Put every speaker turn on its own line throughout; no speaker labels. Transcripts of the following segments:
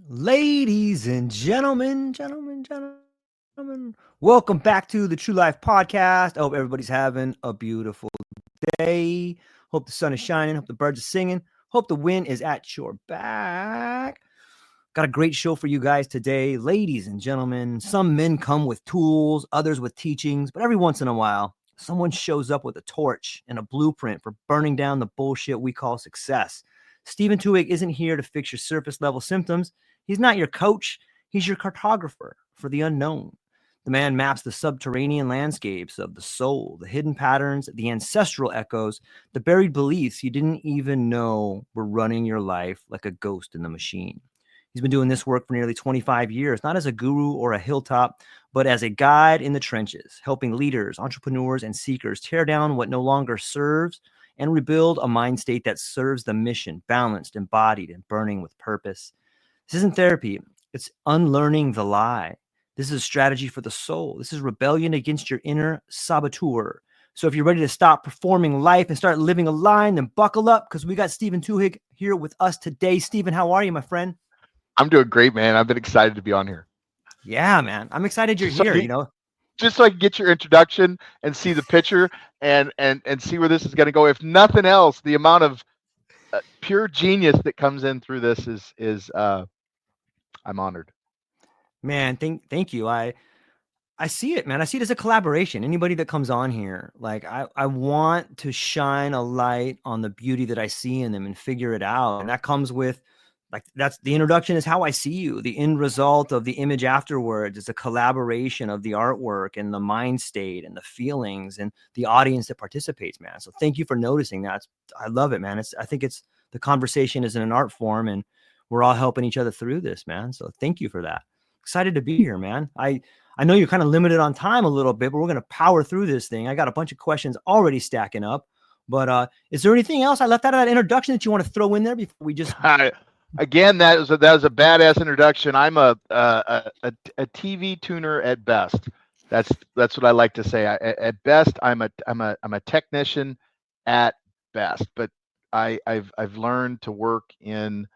Ladies and gentlemen, welcome back to the True Life Podcast. I hope everybody's having a beautiful day. Hope the sun is shining. Hope the birds are singing. Hope the wind is at your back. Got a great show for you guys today. Ladies and gentlemen, some men come with tools, others with teachings, but every once in a while, someone shows up with a torch and a blueprint for burning down the bullshit we call success. Steven Twohig isn't here to fix your surface level symptoms. He's not your coach. He's your cartographer for the unknown. The man maps the subterranean landscapes of the soul, the hidden patterns, the ancestral echoes, the buried beliefs you didn't even know were running your life like a ghost in the machine. He's been doing this work for nearly 25 years, not as a guru or a hilltop, but as a guide in the trenches, helping leaders, entrepreneurs, and seekers tear down what no longer serves and rebuild a mind state that serves the mission, balanced, embodied, and burning with purpose. This isn't therapy. It's unlearning the lie. This is a strategy for the soul. This is rebellion against your inner saboteur. So if you're ready to stop performing life and start living aligned, then buckle up because we got Steven Twohig here with us today. Steven, how are you, my friend?
I'm doing great, man. I've been excited to be on here.
Yeah, man. I'm excited you're
Just so,
here,
just so I can get your introduction and see the picture and see where this is going to go. If nothing else, the amount of pure genius that comes in through this is I'm honored.
Man, thank you. I see it, man. I see it as a collaboration. Anybody that comes on here, like I want to shine a light on the beauty that I see in them and figure it out. And that comes with that's the introduction is how I see you. The end result of the image afterwards is a collaboration of the artwork and the mind state and the feelings and the audience that participates, man. So thank you for noticing that. I love it, man. I think it's the conversation is in an art form and we're all helping each other through this, man. So thank you for that. Excited to be here, man. I know you're kind of limited on time a little bit, but we're going to power through this thing. I got a bunch of questions already stacking up, but is there anything else I left out of that introduction that you want to throw in there before we just?
Again, that was a badass introduction. I'm a TV tuner at best. That's what I like to say. At best, I'm a technician at best, but I've learned to work in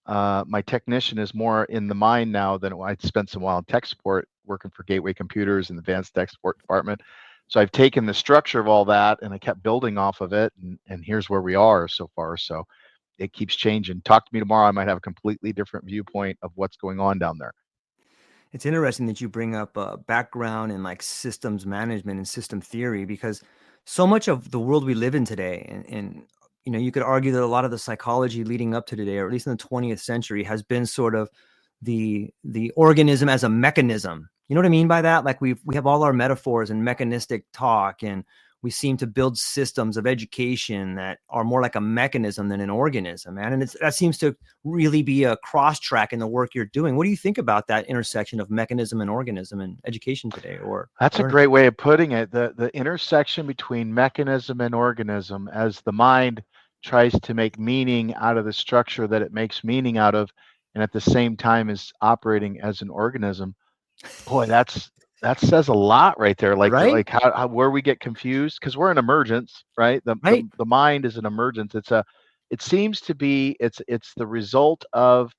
my technician is more in the mind now than I spent some while in tech support working for Gateway Computers in the advanced tech support department. So I've taken the structure of all that and I kept building off of it, and here's where we are so far. So it keeps changing. Talk to me tomorrow. I might have a completely different viewpoint of what's going on down there.
It's interesting that you bring up a background in like systems management and system theory, because so much of the world we live in today, and you could argue that a lot of the psychology leading up to today, or at least in the 20th century, has been sort of the organism as a mechanism. You know what I mean by that? Like we have all our metaphors and mechanistic talk, and we seem to build systems of education that are more like a mechanism than an organism, man. And that seems to really be a cross track in the work you're doing. What do you think about that intersection of mechanism and organism in education today? Or
that's
learning?
A great way of putting it. The intersection between mechanism and organism, as the mind tries to make meaning out of the structure that it makes meaning out of, and at the same time is operating as an organism. Boy, that says a lot right there. Like,
right?
Like how where we get confused, because we're an emergence, right? The mind is an emergence. It seems to be it's the result of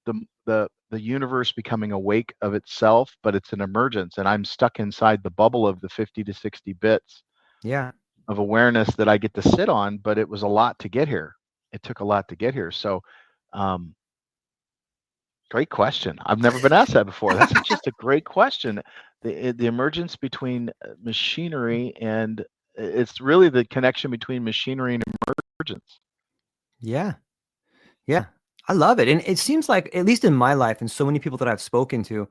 the universe becoming awake of itself, but it's an emergence, and I'm stuck inside the bubble of the 50 to 60 bits of awareness that I get to sit on. But it was a lot to get here. It took a lot to get here. So great question. I've never been asked that before. That's just a great question. The emergence between machinery and it's really the connection between machinery and emergence.
Yeah. I love it. And it seems like, at least in my life and so many people that I've spoken to,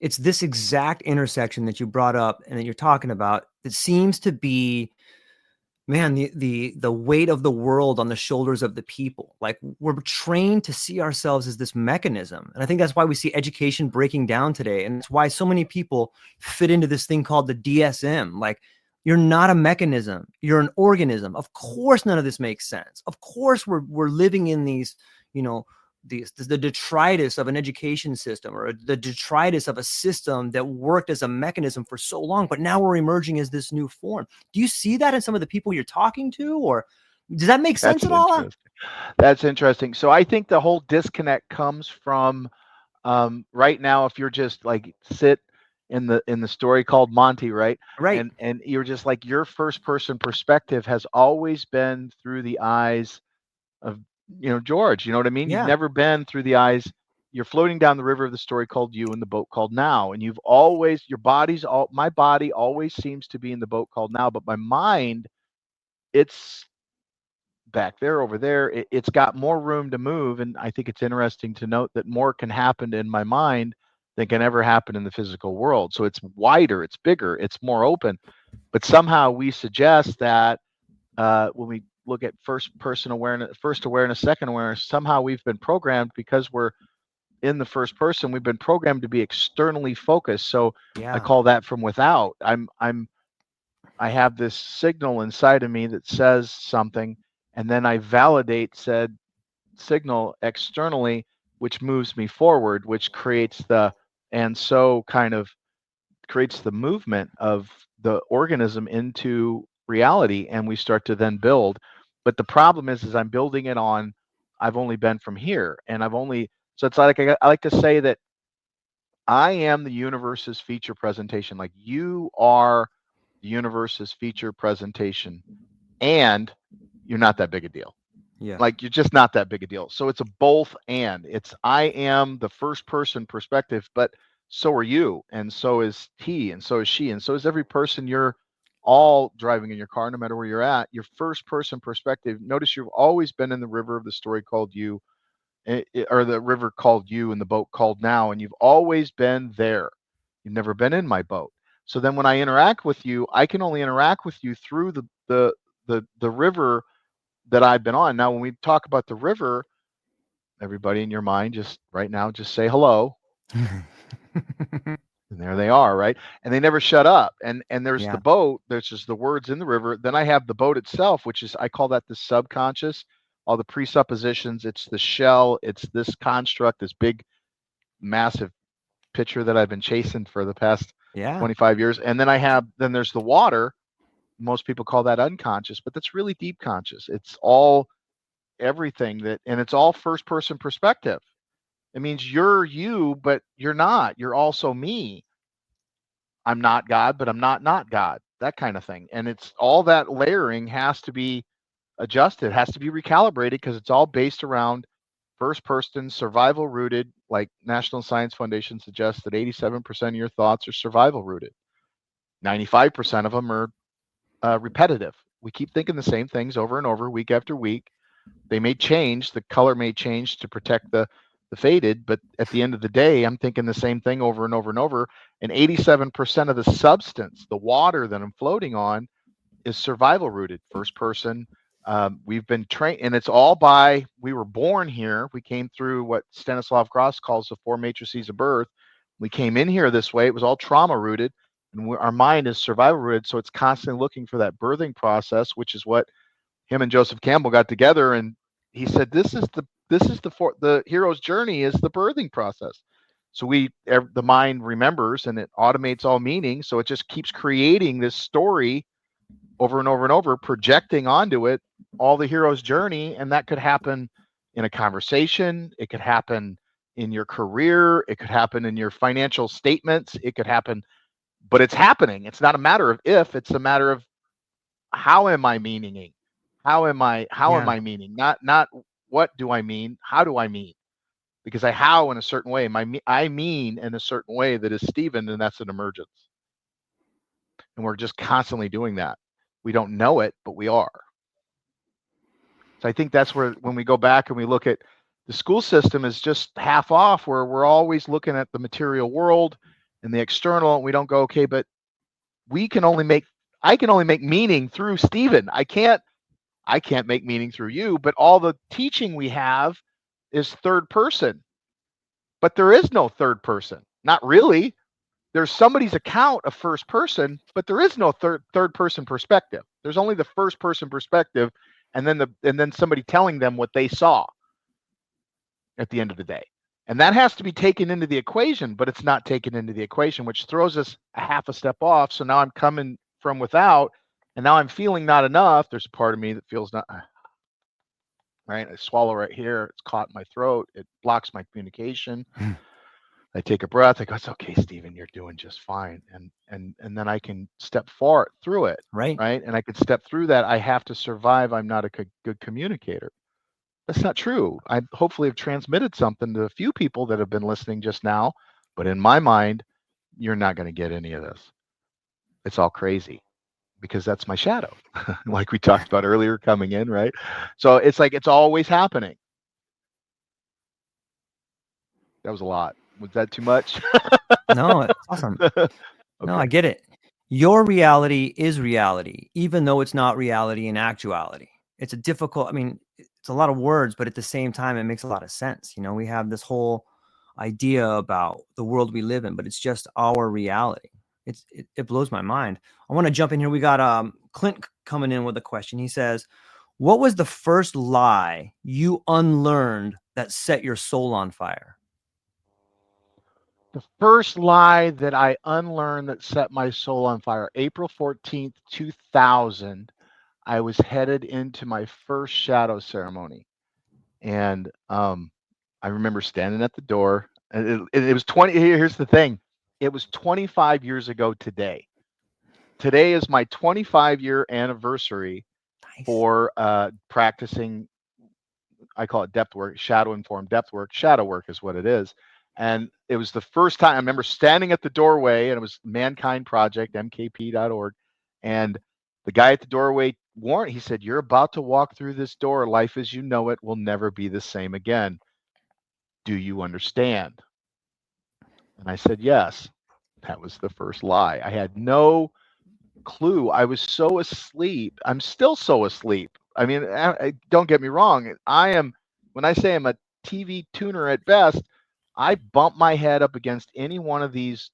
it's this exact intersection that you brought up and that you're talking about that seems to be, man, the weight of the world on the shoulders of the people. Like we're trained to see ourselves as this mechanism. And I think that's why we see education breaking down today. And it's why so many people fit into this thing called the DSM. Like, you're not a mechanism, you're an organism. Of course, none of this makes sense. Of course, we're living in these, the detritus of an education system, or the detritus of a system that worked as a mechanism for so long, but now we're emerging as this new form. Do you see that in some of the people you're talking to, or does that make sense at all?
That's interesting. So I think the whole disconnect comes from Right now, if you're just like sit in the story called Monty, right?
Right.
And you're just like your first person perspective has always been through the eyes of George. You know what I mean? You've
Yeah.
never been through the eyes. You're floating down the river of the story called You in the boat called Now, and you've always my body always seems to be in the boat called Now, but my mind, it's back there, over there. It's got more room to move, and I think it's interesting to note that more can happen in my mind than can ever happen in the physical world. So it's wider, it's bigger, it's more open. But somehow we suggest that when we look at first person awareness, first awareness, second awareness, somehow we've been programmed, because we're in the first person, we've been programmed to be externally focused. So I
Yeah.
call that from without. I have this signal inside of me that says something, and then I validate said signal externally, which moves me forward, which creates kind of creates the movement of the organism into reality, and we start to then build. But the problem is I'm building it on, I've only been from here, and so it's like I like to say that I am the universe's feature presentation. Like, you are the universe's feature presentation, and you're not that big a deal.
Yeah.
Like, you're just not that big a deal. So it's a both and. It's I am the first person perspective, but so are you, and so is he, and so is she, and so is every person you're all driving in your car, no matter where you're at. Your first person perspective. Notice you've always been in the river of the story called You, or the river called You and the boat called Now, and you've always been there. You've never been in my boat. So then when I interact with you, I can only interact with you through the river that I've been on. Now, when we talk about the river, everybody in your mind, just right now, just say hello. And there they are, right? And they never shut up. And there's the
Yeah.
boat, there's just the words in the river. Then I have the boat itself, which is, I call that the subconscious, all the presuppositions. It's the shell, it's this construct, this big, massive picture that I've been chasing for the past
Yeah.
25 years. And then there's the water. Most people call that unconscious, but that's really deep conscious. It's all everything and it's all first person perspective. It means you're you, but you're not. You're also me. I'm not God, but I'm not God. That kind of thing. And it's all that layering has to be adjusted, has to be recalibrated, because it's all based around first person, survival rooted. Like National Science Foundation suggests that 87% of your thoughts are survival rooted. 95% of them are repetitive. We keep thinking the same things over and over, week after week. They may change, the color may change to protect the faded, but at the end of the day, I'm thinking the same thing over and over and over. And 87% of the substance, the water that I'm floating on, is survival rooted, first person. We've been trained, and it's all we were born here. We came through what Stanislav Gross calls the 4 matrices of birth. We came in here this way. It was all trauma rooted, and our mind is survival rooted. So it's constantly looking for that birthing process, which is what him and Joseph Campbell got together, and he said, the hero's journey is the birthing process. So the mind remembers, and it automates all meaning. So it just keeps creating this story over and over and over, projecting onto it all the hero's journey. And that could happen in a conversation. It could happen in your career. It could happen in your financial statements. It could happen, but it's happening. It's not a matter of if, it's a matter of how am I meaning? How am I meaning? Not what do I mean? How do I mean? Because I how in a certain way. I mean in a certain way that is Steven, and that's an emergence. And we're just constantly doing that. We don't know it, but we are. So I think that's where, when we go back and we look at the school system, is just half off, where we're always looking at the material world and the external, and we don't go, okay, but I can only make meaning through Steven. I can't make meaning through you, but all the teaching we have is third person. But there is no third person. Not really. There's somebody's account of first person, but there is no third person perspective. There's only the first person perspective, and then somebody telling them what they saw at the end of the day. And that has to be taken into the equation, but it's not taken into the equation, which throws us a half a step off. So now I'm coming from without, and now I'm feeling not enough. There's a part of me that feels not right. I swallow right here. It's caught in my throat. It blocks my communication. I take a breath. I go, it's okay, Steven, you're doing just fine. And then I can step far through it,
Right.
right? And I can step through that. I have to survive. I'm not a good communicator. That's not true. I hopefully have transmitted something to a few people that have been listening just now, but in my mind, you're not going to get any of this. It's all crazy because that's my shadow, like we talked about earlier coming in, right? So it's like it's always happening. That was a lot. Was that too much?
No, it's awesome. No, I get it. Your reality is reality, even though it's not reality in actuality. It's a difficult, I mean, it's a lot of words, but at the same time, it makes a lot of sense. You know, we have this whole idea about the world we live in, but it's just our reality. It blows my mind. I want to jump in here. We got Clint coming in with a question. He says, what was the first lie you unlearned that set your soul on fire?
The first lie that I unlearned that set my soul on fire, April 14th, 2000, I was headed into my first shadow ceremony. And I remember standing at the door. And it was 20. Here's the thing. It was 25 years ago today. Today is my 25-year anniversary for practicing. I call it depth work, shadow-informed depth work. Shadow work is what it is. And it was the first time I remember standing at the doorway, and it was Mankind Project, mkp.org. And the guy at the doorway warned, he said, you're about to walk through this door. Life as you know it will never be the same again. Do you understand? And I said, yes. That was the first lie. I had no clue. I was so asleep. I'm still so asleep. I mean, don't get me wrong. When I say I'm a TV tuner at best, I bump my head up against any one of these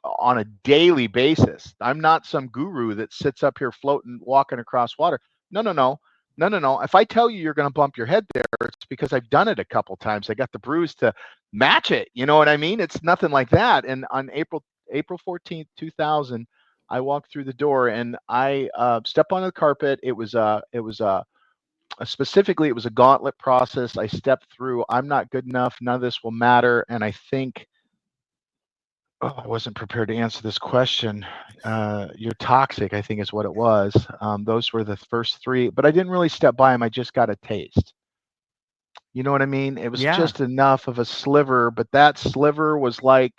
on a daily basis. I'm not some guru that sits up here floating, walking across water. No. If I tell you you're going to bump your head there, it's because I've done it a couple times. I got the bruise to match it. You know what I mean? It's nothing like that. And on April 14th, 2000, I walked through the door and I stepped on the carpet. Specifically, it was a gauntlet process. I stepped through. I'm not good enough. None of this will matter. And I think, I wasn't prepared to answer this question. You're toxic, I think is what it was. Those were the first three, but I didn't really step by them. I just got a taste. You know what I mean? It was just enough of a sliver, but that sliver was like,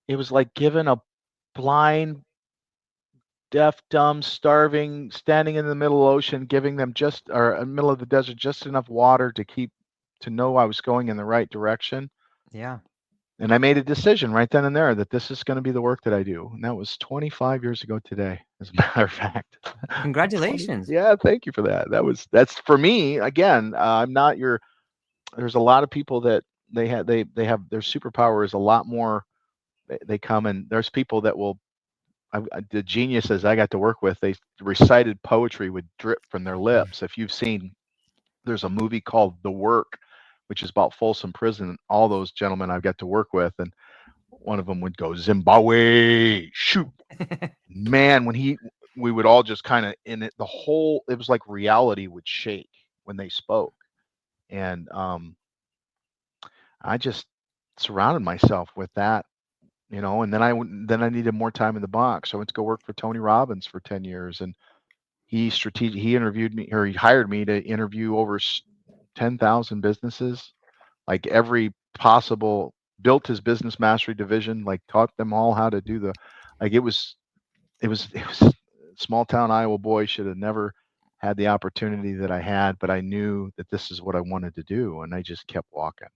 it was like giving a blind, deaf, dumb, starving, standing in the middle of the ocean, giving them or in the middle of the desert, just enough water to know I was going in the right direction.
Yeah.
And I made a decision right then and there that this is going to be the work that I do. And that was 25 years ago today, as a matter of fact.
Congratulations.
Yeah, thank you for that. That's for me. Again, I'm not there's a lot of people that they have their superpower is a lot more. They come and there's people that will, the geniuses I got to work with, they recited poetry would drip from their lips. If you've seen, there's a movie called The Work, which is about Folsom Prison. All those gentlemen I've got to work with, and one of them would go, Zimbabwe, shoot. Man, we would all just kind of in it, it was like reality would shake when they spoke. And I just surrounded myself with that, and then I needed more time in the box. So I went to go work for Tony Robbins for 10 years, and he interviewed me, or he hired me to interview over 10,000 businesses, like every possible, built his business mastery division, like taught them all how to do it was small town Iowa boy, should have never had the opportunity that I had, but I knew that this is what I wanted to do. And I just kept walking.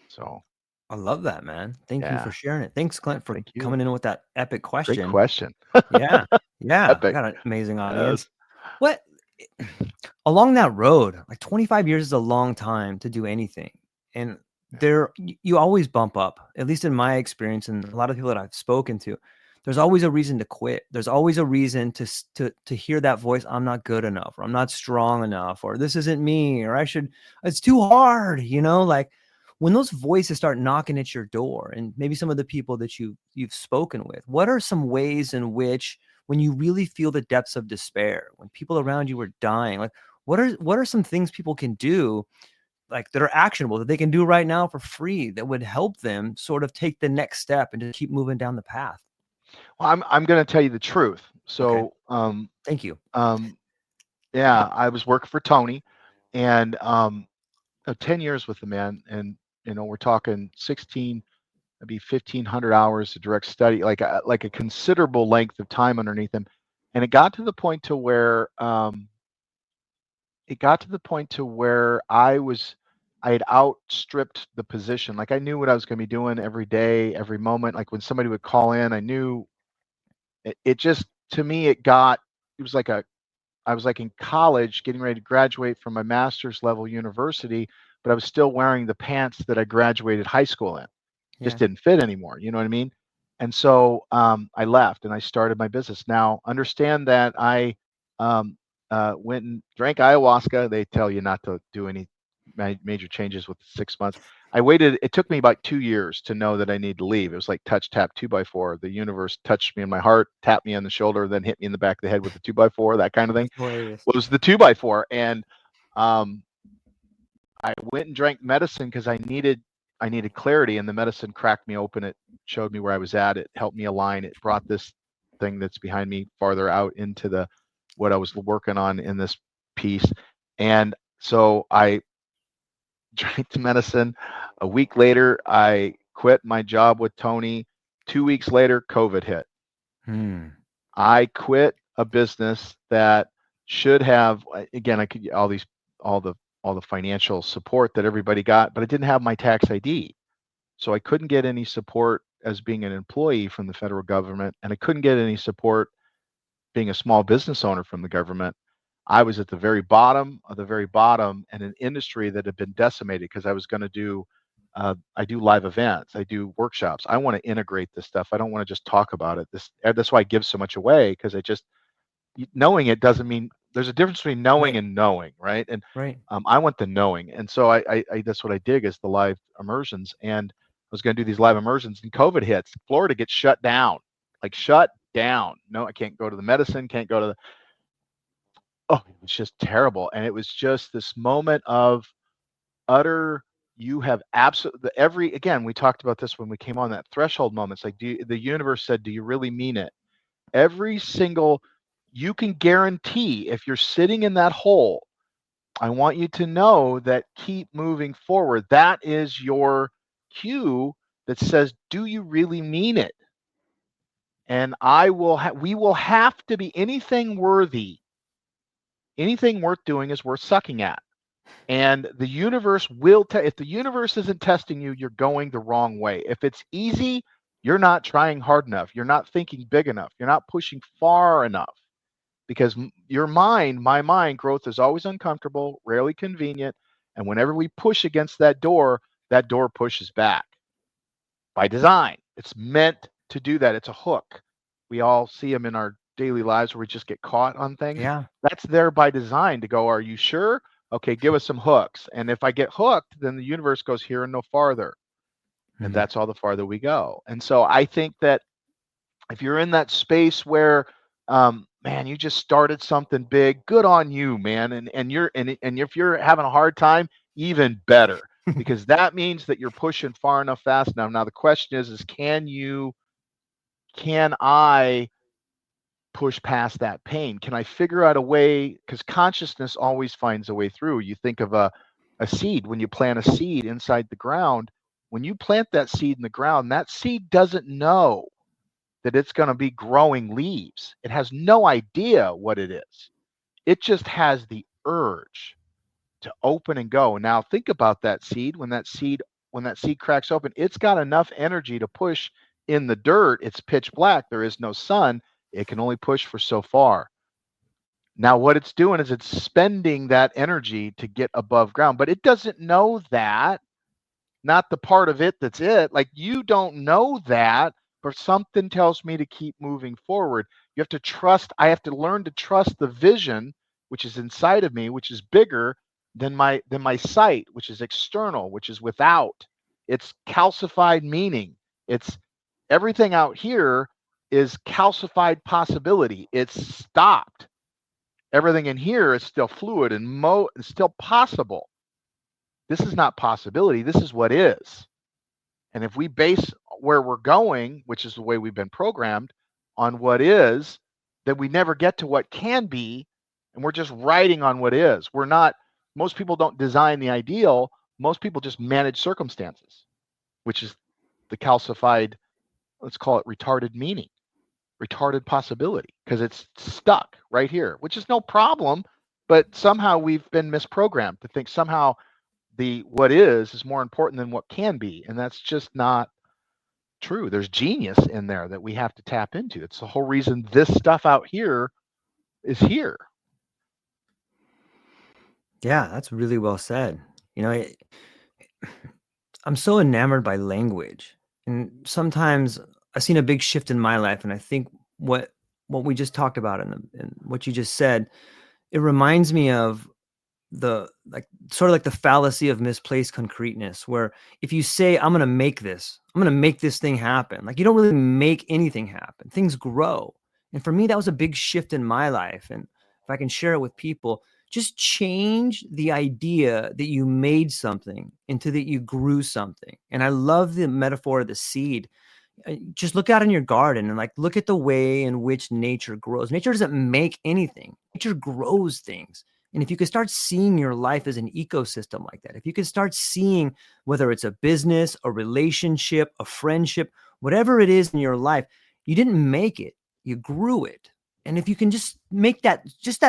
So
I love that, man. Thank you for sharing it. Thanks, Clint, for coming in with that epic question.
Great question.
Yeah.
Epic.
I got an amazing audience. What along that road, like 25 years is a long time to do anything. And you always bump up, at least in my experience, and a lot of people that I've spoken to, there's always a reason to quit. There's always a reason to hear that voice, I'm not good enough, or I'm not strong enough, or this isn't me, or it's too hard, like when those voices start knocking at your door, and maybe some of the people that you've spoken with, what are some ways in which, when you really feel the depths of despair, when people around you are dying, like what are some things people can do like that are actionable that they can do right now for free that would help them sort of take the next step and just keep moving down the path?
Well, I'm going to tell you the truth.
Okay.
So,
Thank you.
yeah, I was working for Tony, and 10 years with the man, and we're talking 16, maybe 1,500 hours of direct study, like a considerable length of time underneath him, and it got to the point to where I had outstripped the position. Like I knew what I was going to be doing every day, every moment. Like when somebody would call in, I knew it just, to me, it was like I was like in college getting ready to graduate from my master's level university, but I was still wearing the pants that I graduated high school in. Just
Yeah.
didn't fit anymore. You know what I mean? And so I left and I started my business. Now, understand that I went and drank ayahuasca. They tell you not to do any major changes with 6 months. I waited. It took me about 2 years to know that I need to leave. It was like touch, tap, 2x4. The universe touched me in my heart, tapped me on the shoulder, then hit me in the back of the head with the 2x4, that kind of thing.
That's hilarious.
Well, it was the 2x4. And I went and drank medicine because I needed clarity, and the medicine cracked me open. It showed me where I was at. It helped me align. It brought this thing that's behind me farther out into the what I was working on in this piece. And so I drank the medicine. A week later, I quit my job with Tony. 2 weeks later, COVID hit. I quit a business that should have, again, I could get all the financial support that everybody got, but I didn't have my tax ID. So I couldn't get any support as being an employee from the federal government, and I couldn't get any support being a small business owner from the government. I was at the very bottom of the very bottom in an industry that had been decimated because I was going to do, I do live events, I do workshops. I want to integrate this stuff. I don't want to just talk about it. That's why I give so much away, because knowing it doesn't mean there's a difference between knowing
Right.
and knowing, right? And
Right.
I want the knowing, and so I that's what I dig is the live immersions. And I was going to do these live immersions, and COVID hits. Florida gets shut down, like shut down. No, I can't go to the medicine, can't go to the. Oh, it was just terrible, and it was just this moment of utter. You have absolutely every. Again, we talked about this when we came on, that threshold moments. Like, the universe said, "Do you really mean it?" Every single. You can guarantee if you're sitting in that hole, I want you to know that keep moving forward. That is your cue that says, do you really mean it? And we will have to be anything worthy. Anything worth doing is worth sucking at. And the universe if the universe isn't testing you, you're going the wrong way. If it's easy, you're not trying hard enough. You're not thinking big enough. You're not pushing far enough. Because my mind, growth is always uncomfortable, rarely convenient. And whenever we push against that door pushes back by design. It's meant to do that. It's a hook. We all see them in our daily lives where we just get caught on things.
Yeah.
That's there by design to go, are you sure? Okay, give us some hooks. And if I get hooked, then the universe goes here and no farther. And that's all the farther we go. And so I think that if you're in that space where man, you just started something big, good on you, man. And if you're having a hard time, even better, because that means that you're pushing far enough fast now. Now the question is can I push past that pain? Can I figure out a way? Because consciousness always finds a way through. You think of a seed. When you plant a seed inside the ground, when you plant that seed in the ground, that seed doesn't know that it's going to be growing leaves. It has no idea what it is. It just has the urge to open and go. Now think about that seed. When that seed cracks open, it's got enough energy to push in the dirt. It's pitch black. There is no sun. It can only push for so far. Now what it's doing is it's spending that energy to get above ground, but it doesn't know that. Not the part of it that's it. Like, you don't know that, but something tells me to keep moving forward. You have to trust. I have to learn to trust the vision, which is inside of me, which is bigger than my sight, which is external, which is without. It's calcified meaning. It's everything out here is calcified possibility. It's stopped. Everything in here is still fluid and still possible. This is not possibility. This is what is. And if we base where we're going, which is the way we've been programmed, on what is, then we never get to what can be, and we're just riding on what is. We're not, most people don't design the ideal. Most people just manage circumstances, which is the calcified, let's call it retarded meaning, retarded possibility, because it's stuck right here, which is no problem, but somehow we've been misprogrammed to think somehow the what is more important than what can be, and that's just not true. There's genius in there that we have to tap into. It's the whole reason this stuff out here is here.
Yeah, that's really well said. You know, I'm so enamored by language, and sometimes I've seen a big shift in my life, and I think what we just talked about and what you just said, it reminds me of the sort of like the fallacy of misplaced concreteness, where if you say I'm going to make this thing happen, like you don't really make anything happen. Things grow. And for me, that was a big shift in my life. And if I can share it with people, just change the idea that you made something into that you grew something. And I love the metaphor of the seed. Just look out in your garden and look at the way in which nature grows. Nature doesn't make anything. Nature grows things. And if you could start seeing your life as an ecosystem like that, if you could start seeing whether it's a business, a relationship, a friendship, whatever it is in your life, you didn't make it, you grew it. And if you can just make that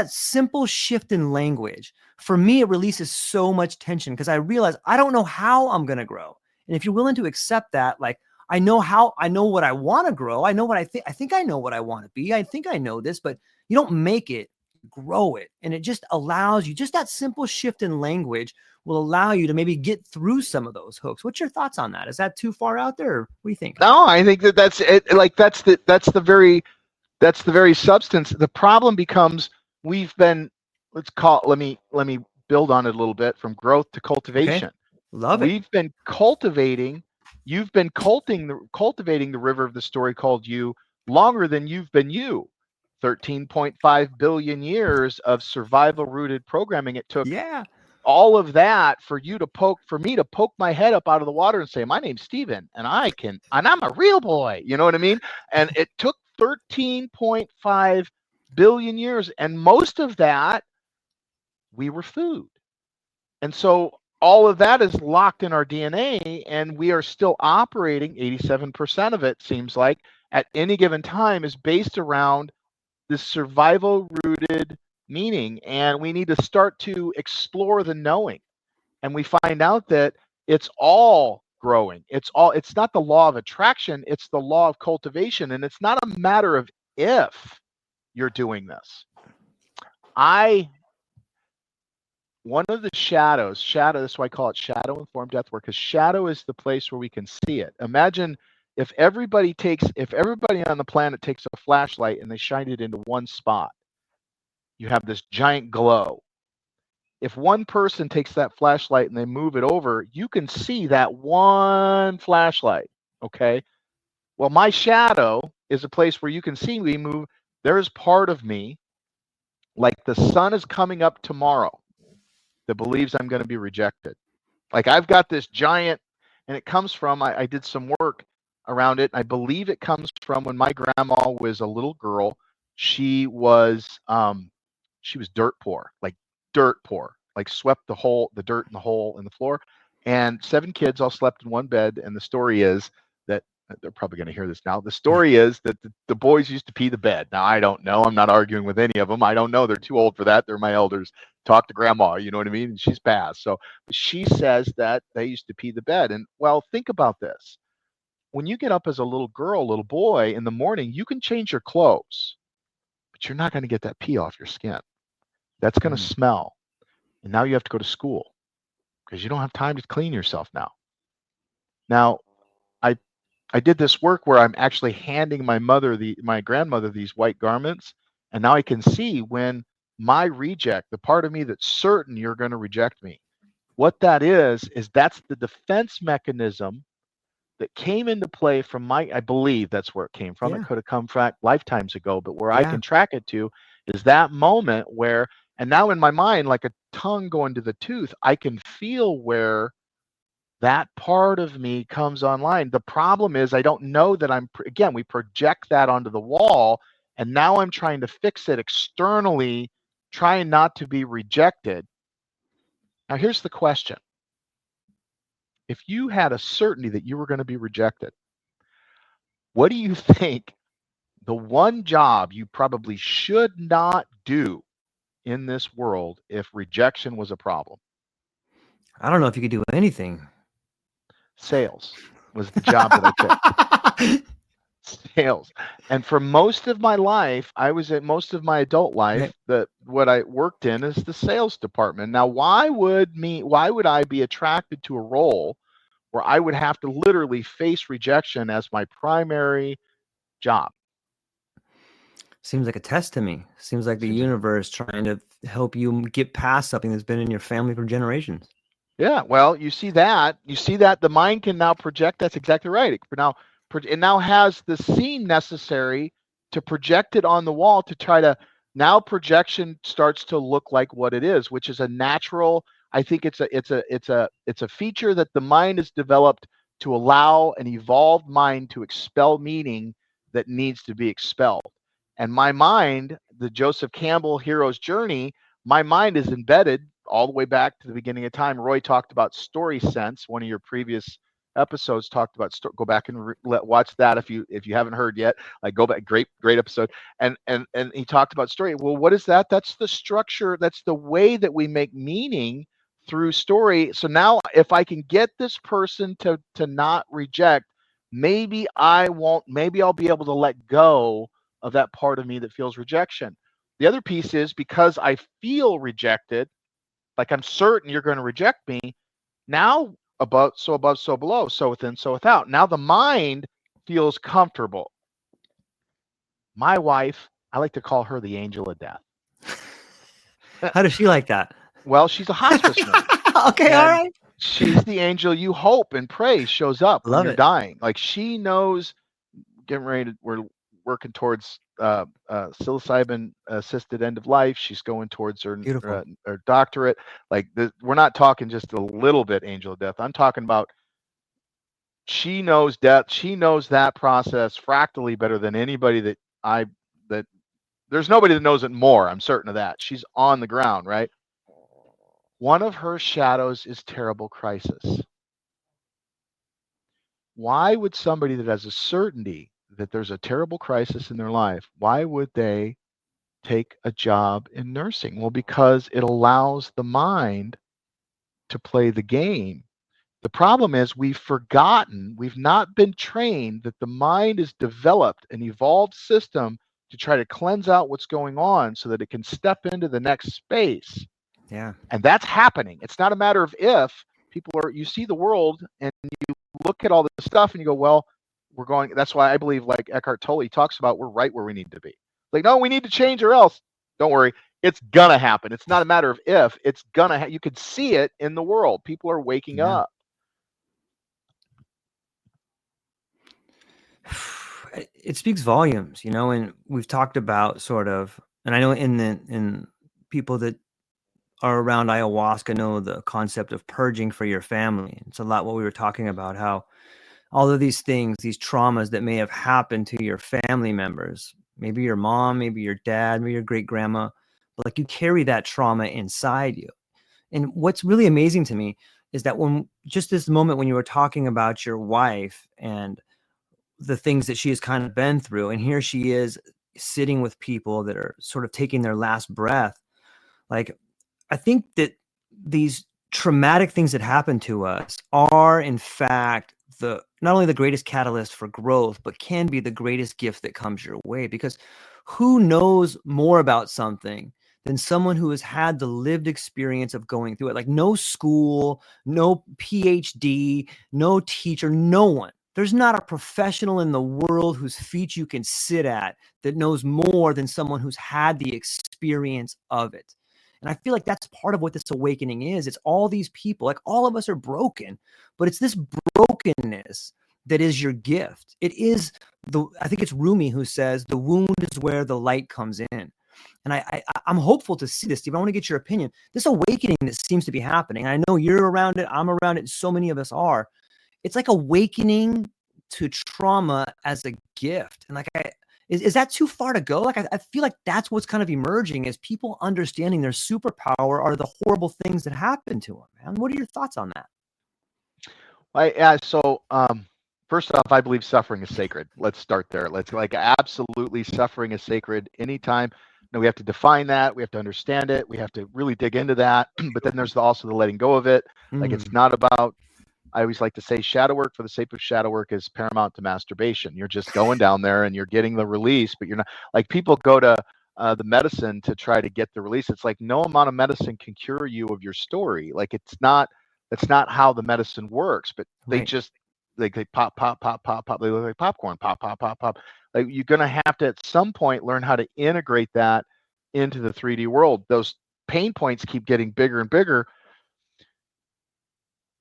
simple shift in language, for me, it releases so much tension, because I realize I don't know how I'm going to grow. And if you're willing to accept that, I know what I want to grow. I know what I think I know what I want to be. I think I know this, but you don't make it, grow it. And it just allows you, just that simple shift in language will allow you to maybe get through some of those hooks. What's your thoughts on that? Is that too far out there? Or what do you think?
No, I think that's it. That's the very substance. The problem becomes let me build on it a little bit, from growth to cultivation.
Okay. Love it.
We've been cultivating, you've been cultivating the river of the story called you longer than you've been you. 13.5 billion years of survival rooted programming. It took all of that for me to poke my head up out of the water and say, my name's Steven, and I'm a real boy. You know what I mean? And it took 13.5 billion years. And most of that, we were food. And so all of that is locked in our DNA, and we are still operating. 87% of it seems like at any given time is based around this survival rooted meaning. And we need to start to explore the knowing. And we find out that it's all growing. It's not the law of attraction, it's the law of cultivation. And it's not a matter of if you're doing this. One of the shadow, that's why I call it shadow informed death work, because shadow is the place where we can see it. Imagine if everybody on the planet takes a flashlight and they shine it into one spot, you have this giant glow. If one person takes that flashlight and they move it over, you can see that one flashlight, okay? Well, my shadow is a place where you can see me move. There is part of me, like the sun is coming up tomorrow, that believes I'm going to be rejected. Like I've got this giant, and it comes from, I did some work around it. I believe it comes from when my grandma was a little girl. She was dirt poor, like swept the dirt in the hole in the floor. And 7 kids all slept in one bed. And the story is that they're probably going to hear this now. The story is that the boys used to pee the bed. Now, I don't know. I'm not arguing with any of them. I don't know. They're too old for that. They're my elders. Talk to grandma, you know what I mean? And she's passed. So she says that they used to pee the bed. And well, think about this. When you get up as a little girl, little boy in the morning, you can change your clothes, but you're not going to get that pee off your skin. That's going to smell. And now you have to go to school because you don't have time to clean yourself now. Now, I did this work where I'm actually handing my grandmother these white garments, and now I can see when my reject, the part of me that's certain you're going to reject me, what that is that's the defense mechanism that came into play from I believe that's where it came from. It could have come from lifetimes ago, but where I can track it to is that moment where And now in my mind, like a tongue going to the tooth, I can feel where that part of me comes online. The problem is I don't know that again, we project that onto the wall, and now I'm trying to fix it externally, trying not to be rejected. Now here's the question. If you had a certainty that you were going to be rejected, what do you think the one job you probably should not do in this world if rejection was a problem?
I don't know if you could do anything.
Sales was the job that I picked. Sales. And for most of my life, most of my adult life, what I worked in is the sales department. Now, why would I be attracted to a role where I would have to literally face rejection as my primary job?
Seems like a test to me. Seems like the universe trying to help you get past something that's been in your family for generations.
Yeah, well, you see that the mind can now project. That's exactly right. It now has the scene necessary to project it on the wall to try to, now projection starts to look like what it is, which is a natural, I think it's a feature that the mind has developed to allow an evolved mind to expel meaning that needs to be expelled. And my mind, the Joseph Campbell hero's journey, my mind is embedded all the way back to the beginning of time. Roy talked about story sense. One of your previous episodes talked about go back and watch that if you haven't heard yet. Like, go back, great episode. And he talked about story. Well, what is that? That's the structure. That's the way that we make meaning through story. So now, if I can get this person to not reject, maybe I'll be able to let go of that part of me that feels rejection. The other piece is, because I feel rejected, like I'm certain you're going to reject me, now above, so below, so within, so without. Now the mind feels comfortable. My wife, I like to call her the angel of death.
How does she like that?
Well, she's a hospice nurse.
Okay, all right.
She's the angel you hope and pray shows up when you're dying. Like, she knows, we're working towards psilocybin assisted end of life. She's going towards her doctorate. Like, we're not talking just a little bit angel of death. I'm talking about, she knows death. She knows that process fractally better than anybody that there's nobody that knows it more. I'm certain of that. She's on the ground, right? One of her shadows is terrible crisis. Why would somebody that has a certainty that there's a terrible crisis in their life, why would they take a job in nursing? Well, because it allows the mind to play the game. The problem is, we've not been trained that the mind has developed an evolved system to try to cleanse out what's going on so that it can step into the next space.
Yeah.
And that's happening. It's not a matter of if. You see the world and you look at all this stuff and you go, well, we're going. That's why I believe, like Eckhart Tolle talks about, we're right where we need to be. Like, no, we need to change, or else, don't worry, it's gonna happen. It's not a matter of if, it's gonna you could see it in the world. People are waking up.
It speaks volumes, and we've talked about sort of, and I know in people that are around ayahuasca know the concept of purging for your family. It's a lot what we were talking about, how all of these things, these traumas that may have happened to your family members, maybe your mom, maybe your dad, maybe your great grandma, but like, you carry that trauma inside you. And what's really amazing to me is that when just this moment when you were talking about your wife and the things that she has kind of been through, and here she is sitting with people that are sort of taking their last breath. Like, I think that these traumatic things that happen to us are, in fact, not only the greatest catalyst for growth, but can be the greatest gift that comes your way. Because who knows more about something than someone who has had the lived experience of going through it? Like, no school, no PhD, no teacher, no one. There's not a professional in the world whose feet you can sit at that knows more than someone who's had the experience of it. And I feel like that's part of what this awakening is. It's all these people, like, all of us are broken, but it's this brokenness that is your gift. It is I think it's Rumi who says, the wound is where the light comes in. And I'm hopeful to see this, Steve. I want to get your opinion. This awakening that seems to be happening. I know you're around it. I'm around it. So many of us are. It's like awakening to trauma as a gift. And like, is that too far to go? Like, I feel like that's what's kind of emerging, is people understanding their superpower are the horrible things that happen to them. Man, what are your thoughts on that?
First off, I believe suffering is sacred. Let's start there. Let's absolutely, suffering is sacred. Anytime, we have to define that. We have to understand it. We have to really dig into that. But then there's also the letting go of it. Like, it's not about, I always like to say, shadow work for the sake of shadow work is paramount to masturbation. You're just going down there and you're getting the release, but you're not, like, people go to the medicine to try to get the release. It's like, no amount of medicine can cure you of your story. Like, that's not how the medicine works, but they just, they pop, pop, pop, pop, pop. They look like popcorn, pop, pop, pop, pop. Like, you're going to have to at some point learn how to integrate that into the 3D world. Those pain points keep getting bigger and bigger.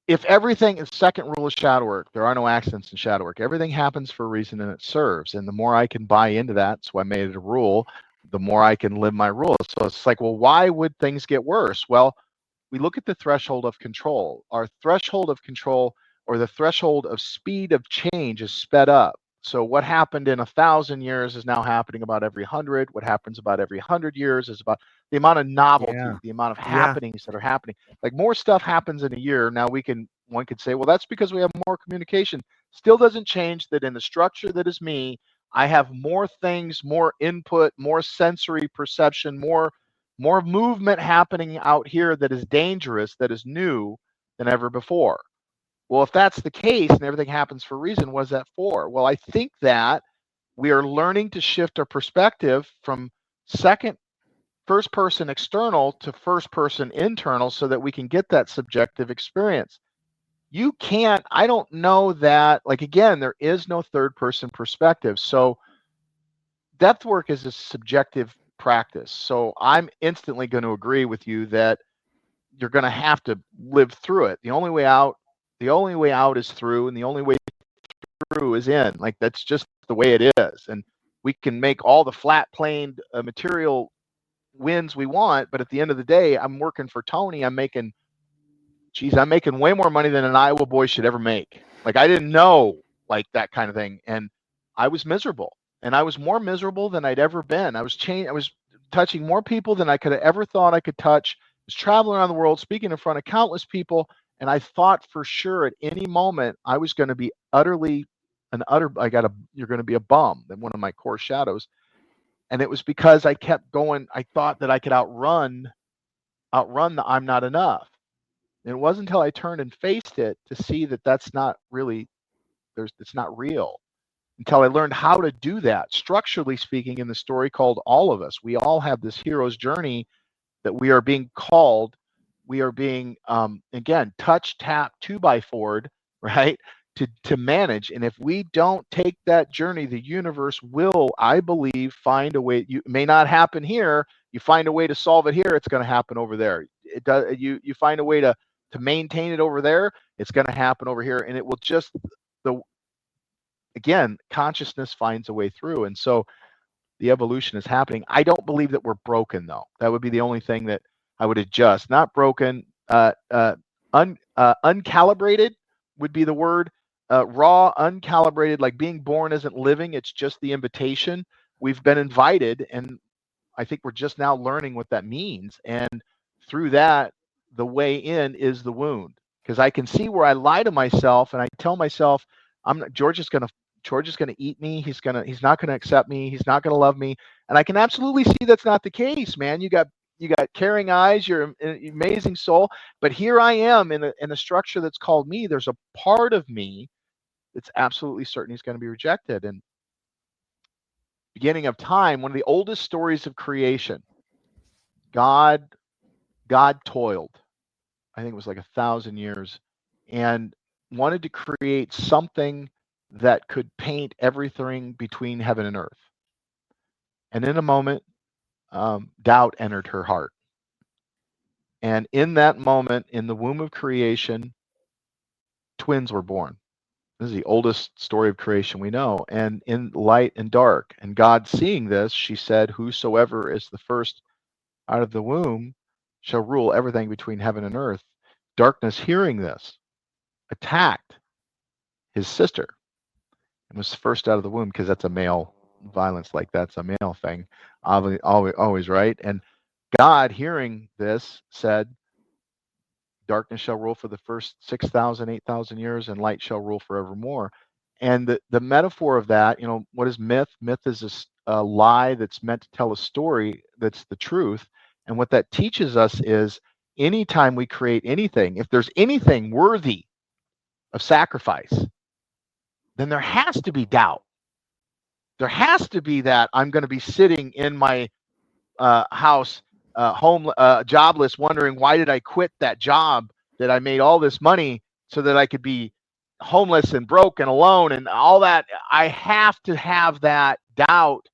If everything is, second rule of shadow work, there are no accidents in shadow work. Everything happens for a reason and it serves. And the more I can buy into that, so I made it a rule, the more I can live my rules. So it's like, well, why would things get worse? Well, we look at the threshold of control. Our threshold of control, or the threshold of speed of change, is sped up. So what happened in 1,000 years is now happening about every 100. What happens about every 100 years is about the amount of novelty, the amount of happenings that are happening. Like, more stuff happens in a year. Now one could say, well, that's because we have more communication. Still doesn't change that in the structure that is me, I have more things, more input, more sensory perception, more movement happening out here that is dangerous, that is new than ever before. Well, if that's the case and everything happens for a reason, what is that for? Well, I think that we are learning to shift our perspective from first person external to first person internal, so that we can get that subjective experience. I don't know that, like, again, there is no third person perspective. So depth work is a subjective practice. So I'm instantly going to agree with you that you're going to have to live through it. The only way out is through, and the only way through is in. Like, that's just the way it is. And we can make all the flat planed material wins we want, but at the end of the day, I'm working for Tony. I'm making way more money than an Iowa boy should ever make. Like, I didn't know, like, that kind of thing. And I was miserable, and I was more miserable than I'd ever been. I was touching more people than I could have ever thought I could touch. I was traveling around the world, speaking in front of countless people. And I thought for sure at any moment I was going to be you're going to be a bum. Then one of my core shadows. And it was because I kept going. I thought that I could outrun the I'm not enough. And it wasn't until I turned and faced it to see that that's not really, it's not real. Until I learned how to do that, structurally speaking, in the story called All of Us. We all have this hero's journey that we are being called. We are being, again, touch, tap, 2x4'd, right, to manage. And if we don't take that journey, the universe will, I believe, find a way. It may not happen here. You find a way to solve it here, it's going to happen over there. It does. You find a way to maintain it over there, it's going to happen over here. And it will just, again, consciousness finds a way through. And so the evolution is happening. I don't believe that we're broken, though. That would be the only thing that I would adjust. Not broken, uncalibrated would be the word. Raw, uncalibrated, like being born isn't living. It's just the invitation. We've been invited, and I think we're just now learning what that means. And through that, the way in is the wound. Because I can see where I lie to myself and I tell myself, George is going to eat me. He's not going to accept me. He's not going to love me. And I can absolutely see that's not the case, man. You got caring eyes. You're an amazing soul. But here I am in a structure that's called me. There's a part of me that's absolutely certain he's going to be rejected. And beginning of time, one of the oldest stories of creation, God toiled. I think it was like 1,000 years, and wanted to create something that could paint everything between heaven and earth. And in a moment, doubt entered her heart. And in that moment, in the womb of creation, twins were born. This is the oldest story of creation we know. And in light and dark. And God seeing this, she said, whosoever is the first out of the womb shall rule everything between heaven and earth. Darkness, hearing this, attacked his sister and was first out of the womb, because that's a male violence, like that's a male thing, always, right? And God, hearing this, said, darkness shall rule for the first 6,000, 8,000 years, and light shall rule forevermore. And the metaphor of that, what is myth? Myth is a lie that's meant to tell a story that's the truth. And what that teaches us is, anytime we create anything, if there's anything worthy of sacrifice, then there has to be doubt. There has to be that I'm going to be sitting in my house, jobless, wondering, why did I quit that job that I made all this money so that I could be homeless and broke and alone and all that. I have to have that doubt,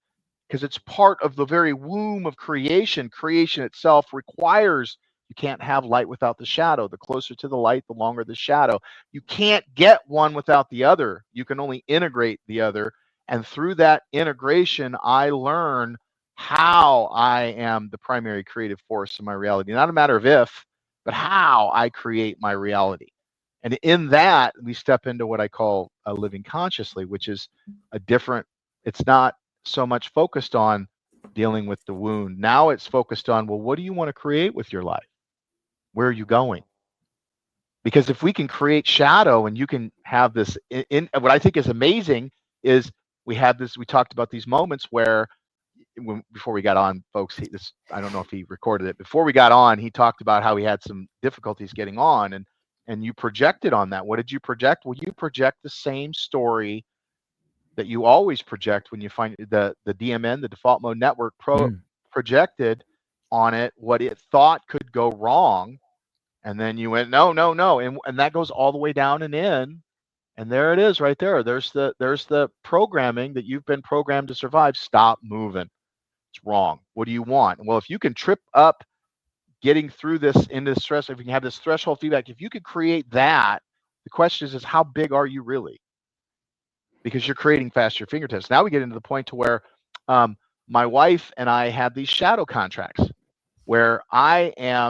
because it's part of the very womb of creation. Creation itself requires, you can't have light without the shadow. The closer to the light, the longer the shadow. You can't get one without the other. You can only integrate the other. And through that integration, I learn how I am the primary creative force in my reality. Not a matter of if, but how I create my reality. And in that, we step into what I call living consciously, which is a different, it's not so much focused on dealing with the wound. Now it's focused on, well, what do you want to create with your life? Where are you going? Because if we can create shadow, and you can have this in what I think is amazing is, we talked about these moments where, before we got on, folks, I don't know if he recorded it. Before we got on, he talked about how he had some difficulties getting on, and you projected on that. What did you project? Well, you project the same story that you always project when you find the DMN, the default mode network, projected on it what it thought could go wrong. And then you went, no. And that goes all the way down and in. And there it is right there. There's the programming that you've been programmed to survive. Stop moving. It's wrong. What do you want? Well, if you can trip up getting through this into stress, if you can have this threshold feedback, if you could create that, the question is how big are you really? Because you're creating faster fingertips. Now we get into the point to where my wife and I have these shadow contracts where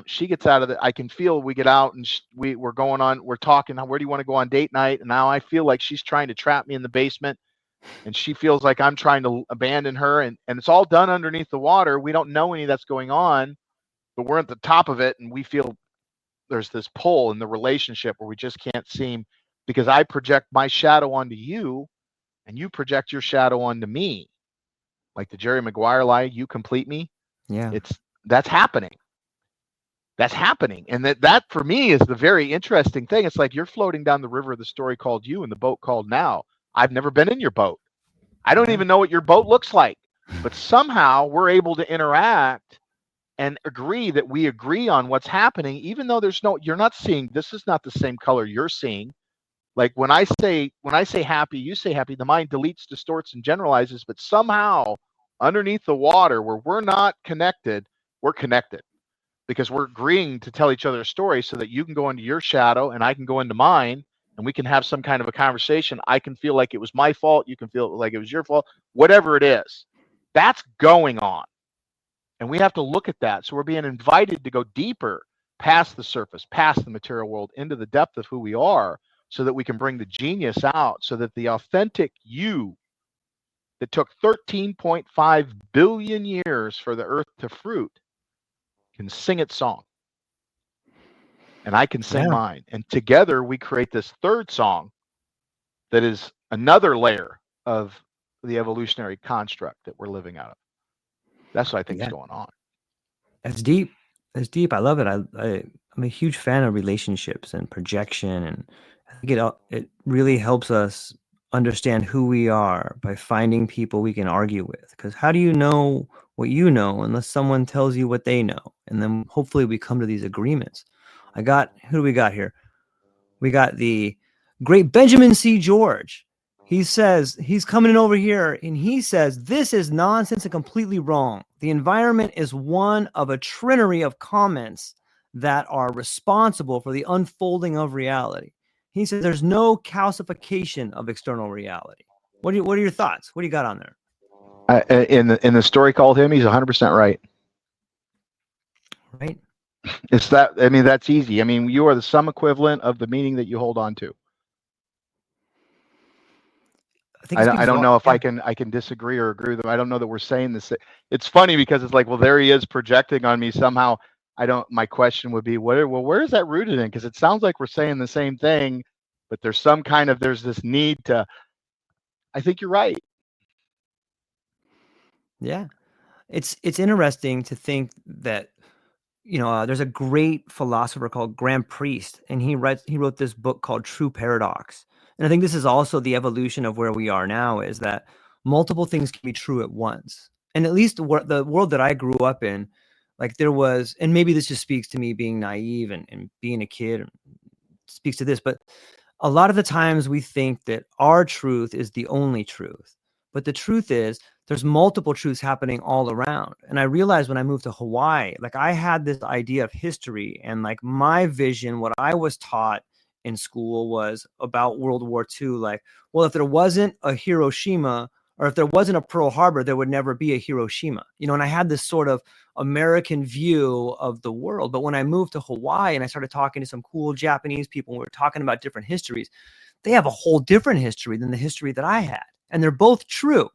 she gets out of it. I can feel, we get out and we're going on, we're talking, where do you want to go on date night? And now I feel like she's trying to trap me in the basement, and she feels like I'm trying to abandon her, and it's all done underneath the water. We don't know any of that's going on, but we're at the top of it, and we feel there's this pull in the relationship where we just can't seem, because I project my shadow onto you, and you project your shadow onto me. Like the Jerry Maguire lie, you complete me.
Yeah.
That's happening. That's happening. And that for me is the very interesting thing. It's like you're floating down the river of the story called you and the boat called now. I've never been in your boat. I don't even know what your boat looks like. But somehow we're able to interact and agree that we agree on what's happening, even though you're not seeing, this is not the same color you're seeing. Like when I say happy, you say happy, the mind deletes, distorts, and generalizes, but somehow underneath the water where we're not connected, we're connected, because we're agreeing to tell each other a story so that you can go into your shadow and I can go into mine, and we can have some kind of a conversation. I can feel like it was my fault. You can feel like it was your fault, whatever it is. That's going on. And we have to look at that. So we're being invited to go deeper past the surface, past the material world, into the depth of who we are, so that we can bring the genius out, so that the authentic you that took 13.5 billion years for the earth to fruit can sing its song. And I can sing mine. And together we create this third song that is another layer of the evolutionary construct that we're living out of. That's what I think is going on.
That's deep. That's deep. I love it. I'm a huge fan of relationships and projection, and I think it really helps us understand who we are by finding people we can argue with. Because how do you know what you know unless someone tells you what they know? And then hopefully we come to these agreements. Who do we got here? We got the great Benjamin C. George. He says, he's coming in over here, and he says, this is nonsense and completely wrong. The environment is one of a trinity of comments that are responsible for the unfolding of reality. He says there's no calcification of external reality. What are your thoughts? What do you got on there?
In the story called him, he's 100% right.
Right.
It's that. I mean, that's easy. I mean, you are the sum equivalent of the meaning that you hold on to. I don't know if I can disagree or agree with them. I don't know that we're saying this. It's funny because it's like, well, there he is projecting on me somehow. My question would be, where is that rooted in? Because it sounds like we're saying the same thing, but there's this need to. I think you're right.
Yeah, it's interesting to think that, there's a great philosopher called Graham Priest, and he wrote this book called True Paradox. And I think this is also the evolution of where we are now, is that multiple things can be true at once. And at least the world that I grew up in, like there was, and maybe this just speaks to me being naive and being a kid, and speaks to this, but a lot of the times we think that our truth is the only truth. But the truth is there's multiple truths happening all around. And I realized when I moved to Hawaii, like I had this idea of history, and like my vision, what I was taught in school was about World War II. Like, well, if there wasn't a Hiroshima, or if there wasn't a Pearl Harbor, there would never be a Hiroshima, and I had this sort of American view of the world. But when I moved to Hawaii and I started talking to some cool Japanese people, and we were talking about different histories, they have a whole different history than the history that I had. And they're both true.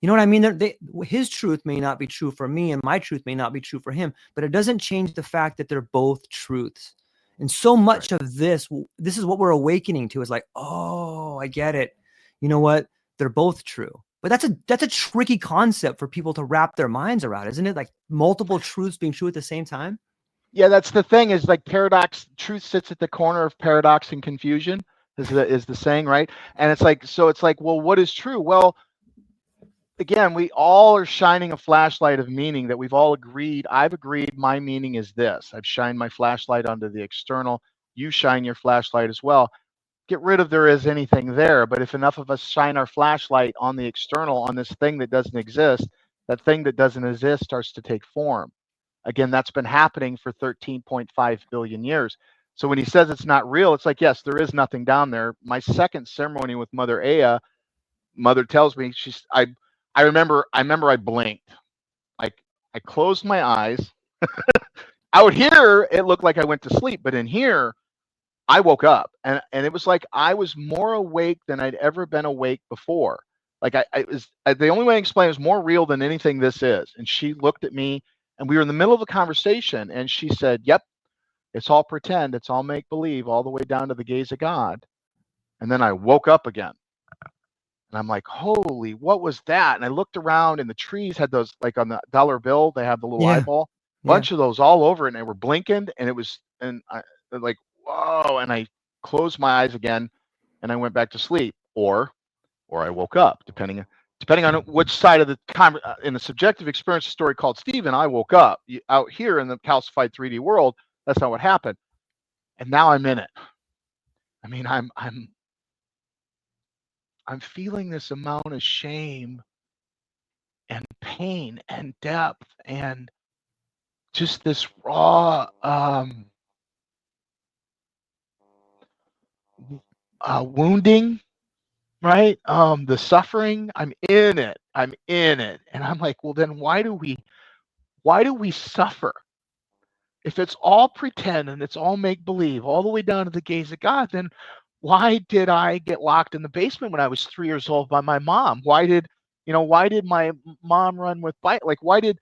You know what I mean? His truth may not be true for me, and my truth may not be true for him, but it doesn't change the fact that they're both truths. And so much of this is what we're awakening to, is like, oh, I get it. You know what? They're both true. But that's a tricky concept for people to wrap their minds around, isn't it? Like multiple truths being true at the same time.
Yeah, that's the thing, is like paradox. Truth sits at the corner of paradox and confusion, is the saying, right? And it's like, well, what is true? Well, again, we all are shining a flashlight of meaning that we've all agreed. I've agreed my meaning is this. I've shined my flashlight onto the external. You shine your flashlight as well. Get rid of there is anything there. But if enough of us shine our flashlight on the external, on this thing that doesn't exist, that thing that doesn't exist starts to take form. Again, that's been happening for 13.5 billion years. So when he says it's not real, it's like, yes, there is nothing down there. My second ceremony with Mother Aya, Mother tells me, I remember I blinked. Like I closed my eyes. Out here, it looked like I went to sleep, but in here, I woke up, and it was like I was more awake than I'd ever been awake before. Like the only way I explain it was more real than anything this is. And she looked at me, and we were in the middle of a conversation, and she said, "Yep, it's all pretend, it's all make believe, all the way down to the gaze of God." And then I woke up again. And I'm like, holy, what was that? And I looked around, and the trees had those, like on the dollar bill, they have the little eyeball, bunch of those all over it, and they were blinking, and it was, and I like, whoa. And I closed my eyes again, and I went back to sleep, or I woke up, depending on which side of the in the subjective experience story called Steven, I woke up. Out here in the calcified 3D world, that's not what happened. And now I'm in it. I mean, I'm feeling this amount of shame and pain and depth and just this raw wounding, right? The suffering. I'm in it. And I'm like, well, then why do we suffer? If it's all pretend and it's all make believe, all the way down to the gaze of God, then why did I get locked in the basement when I was 3 years old by my mom? Why did my mom run with bite? Like, why did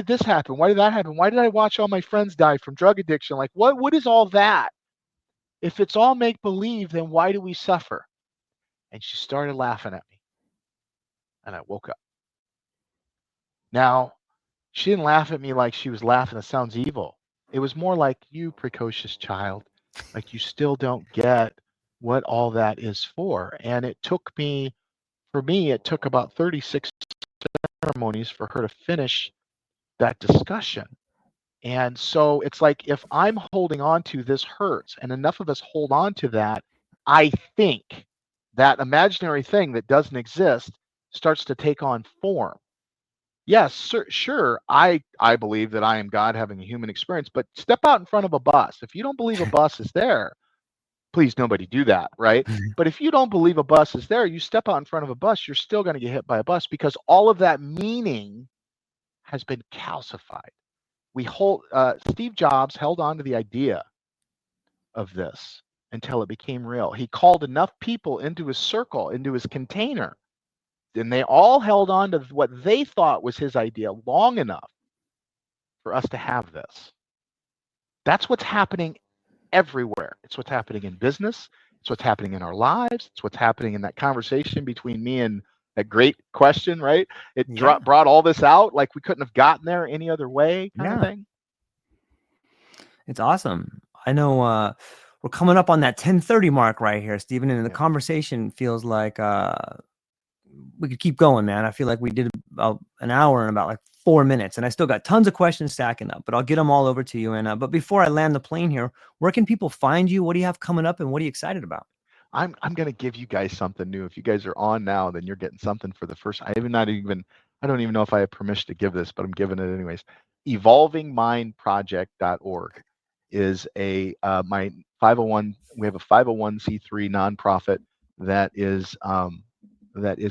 this happen? Why did that happen? Why did I watch all my friends die from drug addiction? Like, what is all that? If it's all make believe, then why do we suffer? And she started laughing at me, and I woke up. Now, she didn't laugh at me like she was laughing. It sounds evil. It was more like, you precocious child, like you still don't get what all that is for. And it took about 36 ceremonies for her to finish that discussion. And so it's like, if I'm holding on to this hurts, and enough of us hold on to that, I think that imaginary thing that doesn't exist starts to take on form. Yes, sure. I believe that I am God having a human experience, but step out in front of a bus. If you don't believe a bus is there, please nobody do that, right? But if you don't believe a bus is there, you step out in front of a bus, you're still going to get hit by a bus because all of that meaning has been calcified. Steve Jobs held on to the idea of this until it became real. He called enough people into his circle, into his container, and they all held on to what they thought was his idea long enough for us to have this. That's what's happening everywhere. It's what's happening in business. It's what's happening in our lives. It's what's happening in that conversation between me and that great question, right? It brought all this out like we couldn't have gotten there any other way kind of thing.
It's awesome. I know we're coming up on that 10:30 mark right here, Steven, and the conversation feels like we could keep going, man. I feel like we did about an hour and about like 4 minutes, and I still got tons of questions stacking up, but I'll get them all over to you. And but before I land the plane here, where can people find you? What do you have coming up, and what are you excited about?
I'm going to give you guys something new. If you guys are on now, then you're getting something for the first. I don't even know if I have permission to give this, but I'm giving it anyways. evolvingmindproject.org is my 501. We have a 501c3 nonprofit that is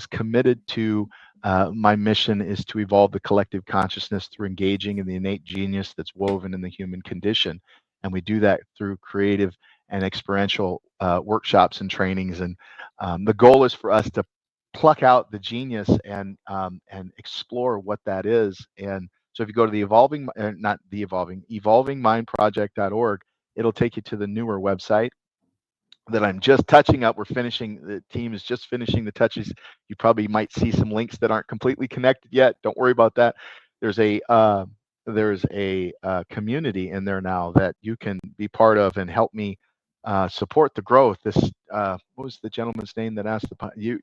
committed to. My mission is to evolve the collective consciousness through engaging in the innate genius that's woven in the human condition, and we do that through creative and experiential workshops and trainings. And the goal is for us to pluck out the genius and explore what that is. And so if you go to the evolvingmindproject.org, it'll take you to the newer website that I'm just touching up. The team is just finishing the touches. You probably might see some links that aren't completely connected yet. Don't worry about that. There's a community in there now that you can be part of and help me support the growth. This what was the gentleman's name that asked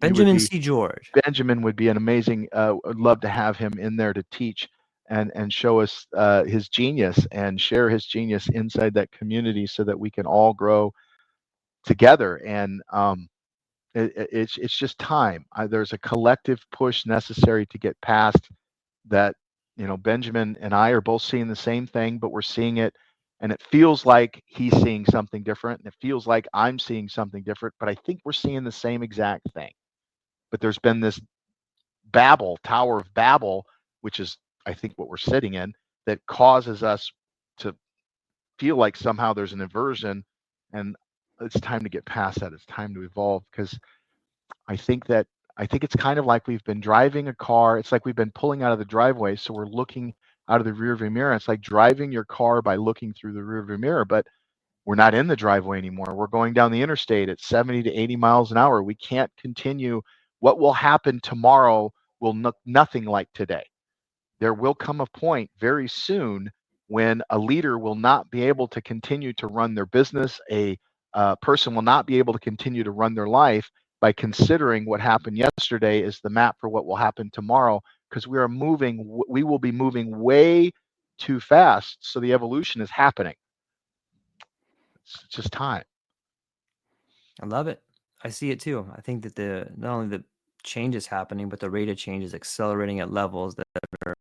Benjamin C. George.
Benjamin would be an amazing. I'd love to have him in there to teach and show us his genius and share his genius inside that community so that we can all grow together. And it's just time. There's a collective push necessary to get past that. Benjamin and I are both seeing the same thing, but we're seeing it, and it feels like he's seeing something different, and it feels like I'm seeing something different, but I think we're seeing the same exact thing. But there's been this Tower of Babel, which is, I think, what we're sitting in, that causes us to feel like somehow there's an inversion, and it's time to get past that. It's time to evolve, because I think it's kind of like we've been driving a car. It's like we've been pulling out of the driveway, so we're looking out of the rearview mirror. It's like driving your car by looking through the rearview mirror, but we're not in the driveway anymore. We're going down the interstate at 70 to 80 miles an hour. We can't continue. What will happen tomorrow will look nothing like today. There will come a point very soon when a leader will not be able to continue to run their business. A person will not be able to continue to run their life by considering what happened yesterday as the map for what will happen tomorrow, because we will be moving way too fast. So the evolution is happening. It's just time.
I love it. I see it too. I think that not only the change is happening, but the rate of change is accelerating at levels that are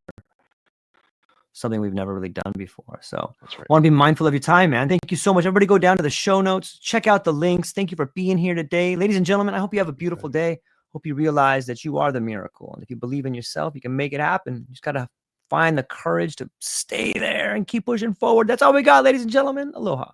something we've never really done before. So
that's right.
I want to be mindful of your time, man. Thank you so much. Everybody go down to the show notes, check out the links. Thank you for being here today. Ladies and gentlemen, I hope you have a beautiful day. Hope you realize that you are the miracle. And if you believe in yourself, you can make it happen. You just got to find the courage to stay there and keep pushing forward. That's all we got, ladies and gentlemen. Aloha.